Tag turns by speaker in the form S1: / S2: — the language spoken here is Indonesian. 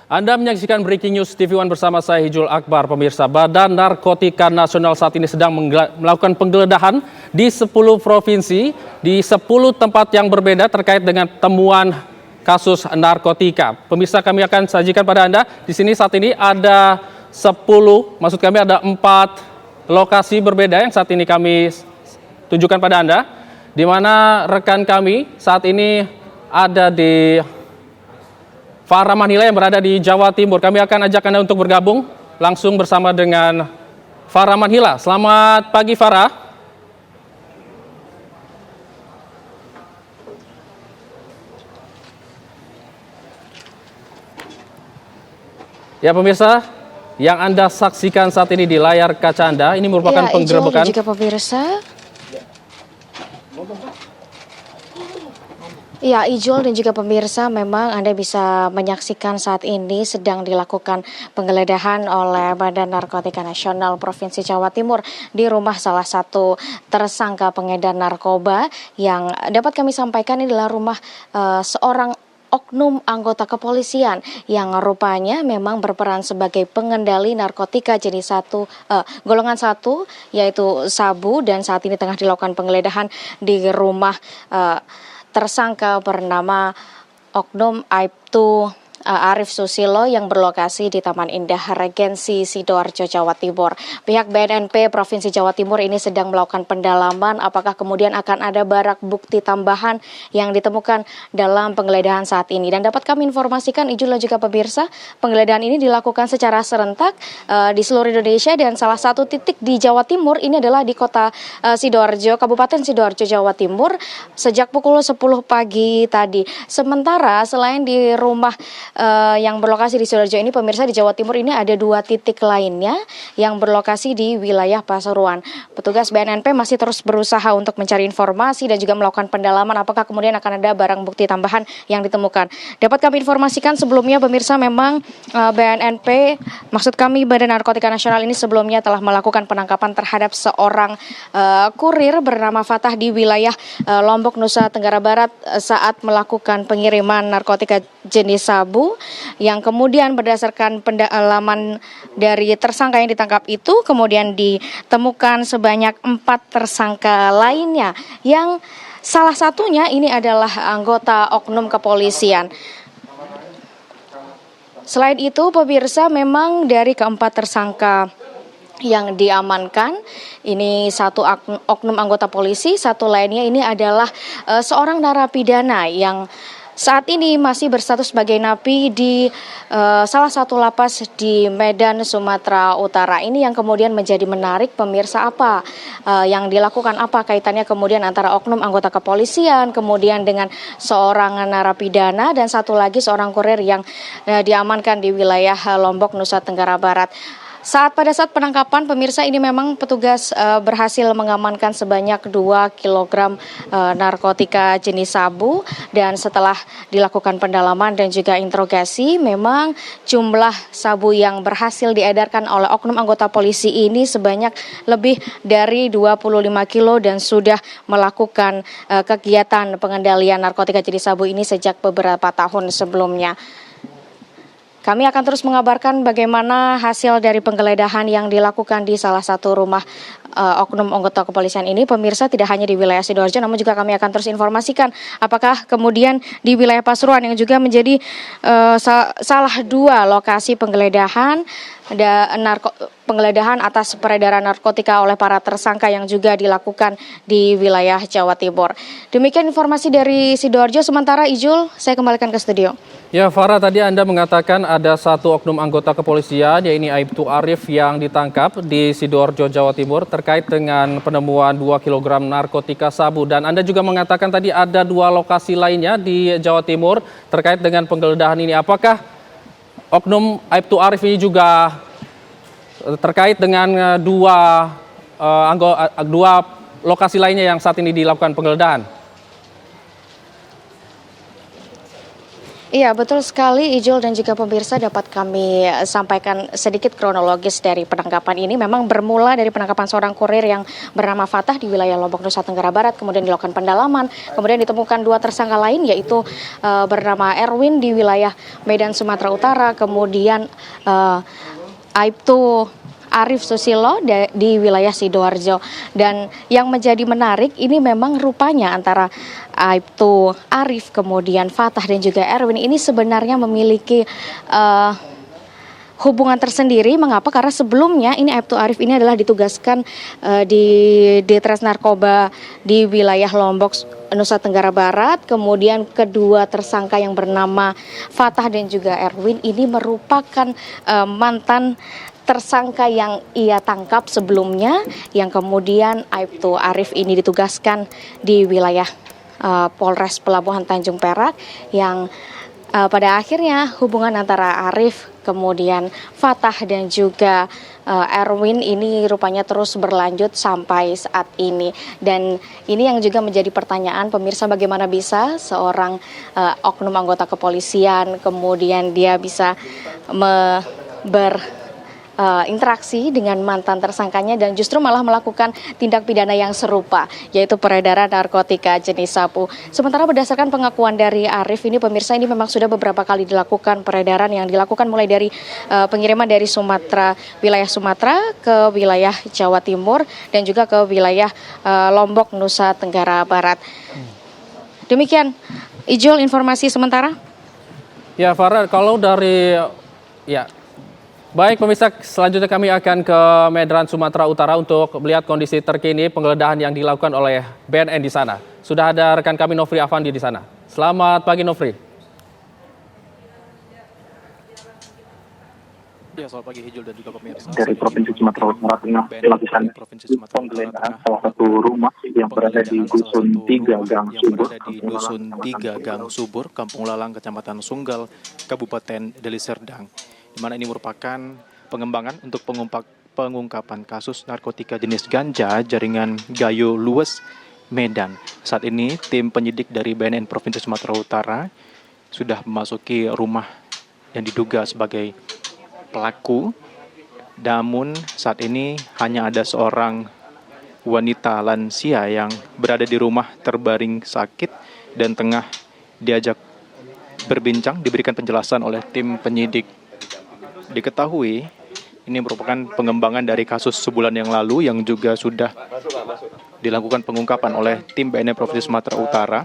S1: Anda menyaksikan Breaking News TV One bersama saya Hijul Akbar. Pemirsa, Badan Narkotika Nasional saat ini sedang melakukan penggeledahan di 10 provinsi, di 10 tempat yang berbeda terkait dengan temuan kasus narkotika. Pemirsa, kami akan sajikan pada Anda. Di sini saat ini ada 10, maksud kami ada 4 lokasi berbeda yang saat ini kami tunjukkan pada Anda, di mana rekan kami saat ini ada di Farah Manila yang berada di Jawa Timur. Kami akan ajak Anda untuk bergabung langsung bersama dengan Farah Manila. Selamat pagi, Farah. Ya pemirsa, yang Anda saksikan saat ini di layar kaca Anda, ini merupakan penggerebekan.
S2: Juga pemirsa. Ya, Ijul dan juga pemirsa, memang Anda bisa menyaksikan saat ini sedang dilakukan penggeledahan oleh Badan Narkotika Nasional Provinsi Jawa Timur di rumah salah satu tersangka pengedar narkoba yang dapat kami sampaikan ini adalah rumah seorang oknum anggota kepolisian yang rupanya memang berperan sebagai pengendali narkotika jenis golongan 1 yaitu sabu, dan saat ini tengah dilakukan penggeledahan di rumah tersangka bernama Oknum Aibtu Arif Susilo yang berlokasi di Taman Indah Regensi Sidoarjo, Jawa Timur. Pihak BNNP Provinsi Jawa Timur ini sedang melakukan pendalaman apakah kemudian akan ada barang bukti tambahan yang ditemukan dalam penggeledahan saat ini. Dan dapat kami informasikan, Ijul dan juga pemirsa, penggeledahan ini dilakukan secara serentak di seluruh Indonesia, dan salah satu titik di Jawa Timur ini adalah di kota Sidoarjo, Kabupaten Sidoarjo, Jawa Timur sejak pukul 10 pagi tadi. Sementara selain di rumah yang berlokasi di Sidoarjo ini, pemirsa, di Jawa Timur ini ada 2 titik lainnya yang berlokasi di wilayah Pasuruan. Petugas BNNP masih terus berusaha untuk mencari informasi dan juga melakukan pendalaman apakah kemudian akan ada barang bukti tambahan yang ditemukan. Dapat kami informasikan sebelumnya, pemirsa, memang BNNP, maksud kami Badan Narkotika Nasional ini sebelumnya telah melakukan penangkapan terhadap seorang kurir bernama Fatah di wilayah Lombok, Nusa Tenggara Barat saat melakukan pengiriman narkotika jenis sabu, yang kemudian berdasarkan pendalaman dari tersangka yang ditangkap itu kemudian ditemukan sebanyak 4 tersangka lainnya yang salah satunya ini adalah anggota oknum kepolisian. Selain itu, pemirsa, memang dari keempat tersangka yang diamankan, ini satu oknum anggota polisi, satu lainnya ini adalah seorang narapidana yang saat ini masih berstatus sebagai napi di salah satu lapas di Medan, Sumatera Utara. Ini yang kemudian menjadi menarik, pemirsa, apa yang dilakukan, apa kaitannya kemudian antara oknum anggota kepolisian, kemudian dengan seorang narapidana, dan satu lagi seorang kurir yang diamankan di wilayah Lombok, Nusa Tenggara Barat. Pada saat penangkapan, pemirsa, ini memang petugas berhasil mengamankan sebanyak 2 kg narkotika jenis sabu, dan setelah dilakukan pendalaman dan juga interogasi, memang jumlah sabu yang berhasil diedarkan oleh oknum anggota polisi ini sebanyak lebih dari 25 kilo dan sudah melakukan kegiatan pengendalian narkotika jenis sabu ini sejak beberapa tahun sebelumnya. Kami akan terus mengabarkan bagaimana hasil dari penggeledahan yang dilakukan di salah satu rumah oknum anggota kepolisian ini. Pemirsa, tidak hanya di wilayah Sidoarjo, namun juga kami akan terus informasikan apakah kemudian di wilayah Pasuruan yang juga menjadi salah 2 lokasi penggeledahan atas peredaran narkotika oleh para tersangka yang juga dilakukan di wilayah Jawa Timur. Demikian informasi dari Sidoarjo. Sementara Ijul, saya kembalikan ke studio.
S1: Ya, Farah, tadi Anda mengatakan ada satu oknum anggota kepolisian, yaitu Aibtu Arif, yang ditangkap di Sidoarjo, Jawa Timur terkait dengan penemuan 2 kg narkotika sabu. Dan Anda juga mengatakan tadi ada 2 lokasi lainnya di Jawa Timur terkait dengan penggeledahan ini. Apakah oknum Aibtu Arif ini juga terkait dengan 2 lokasi lainnya yang saat ini dilakukan penggeledahan?
S2: Iya, betul sekali Ijul dan juga pemirsa, dapat kami sampaikan sedikit kronologis dari penangkapan ini. Memang bermula dari penangkapan seorang kurir yang bernama Fatah di wilayah Lombok, Nusa Tenggara Barat, kemudian dilakukan pendalaman, kemudian ditemukan 2 tersangka lain yaitu bernama Erwin di wilayah Medan, Sumatera Utara, kemudian Aibtu Arif Susilo di wilayah Sidoarjo. Dan yang menjadi menarik ini memang rupanya antara Aibtu Arif, kemudian Fatah dan juga Erwin ini sebenarnya memiliki hubungan tersendiri. Mengapa? Karena sebelumnya ini Aibtu Arif ini adalah ditugaskan di Ditres Narkoba di wilayah Lombok, Nusa Tenggara Barat. Kemudian kedua tersangka yang bernama Fatah dan juga Erwin ini merupakan mantan tersangka yang ia tangkap sebelumnya, yang kemudian Aibtu Arif ini ditugaskan di wilayah Polres Pelabuhan Tanjung Perak, yang pada akhirnya hubungan antara Arif, kemudian Fatah dan juga Erwin ini rupanya terus berlanjut sampai saat ini. Dan ini yang juga menjadi pertanyaan pemirsa, bagaimana bisa seorang oknum anggota kepolisian kemudian dia bisa interaksi dengan mantan tersangkanya dan justru malah melakukan tindak pidana yang serupa, yaitu peredaran narkotika jenis sabu. Sementara berdasarkan pengakuan dari Arif ini pemirsa, ini memang sudah beberapa kali dilakukan peredaran yang dilakukan mulai dari pengiriman dari wilayah Sumatera ke wilayah Jawa Timur dan juga ke wilayah Lombok, Nusa Tenggara Barat. Demikian Ijul informasi sementara.
S1: Ya Farah, kalau dari baik pemirsa, selanjutnya kami akan ke Medan, Sumatera Utara untuk melihat kondisi terkini penggeledahan yang dilakukan oleh BNN di sana. Sudah ada rekan kami Nofri Afandi di sana. Selamat pagi Nofri.
S3: Ya, selamat pagi Hijul dan juga pemirsa.
S4: Dari Provinsi Sumatera Utara Tengah dilakukan penggeledahan salah satu rumah yang berada di Dusun 3 Gang Subur,
S3: Kampung Lalang, Kecamatan Sunggal, Kabupaten Deli Serdang, di mana ini merupakan pengembangan untuk pengungkapan kasus narkotika jenis ganja jaringan Gayo Luwes, Medan. Saat ini tim penyidik dari BNN Provinsi Sumatera Utara sudah memasuki rumah yang diduga sebagai pelaku, namun saat ini hanya ada seorang wanita lansia yang berada di rumah terbaring sakit dan tengah diajak berbincang, diberikan penjelasan oleh tim penyidik. Diketahui ini merupakan pengembangan dari kasus sebulan yang lalu yang juga sudah dilakukan pengungkapan oleh tim BNN Provinsi Sumatera Utara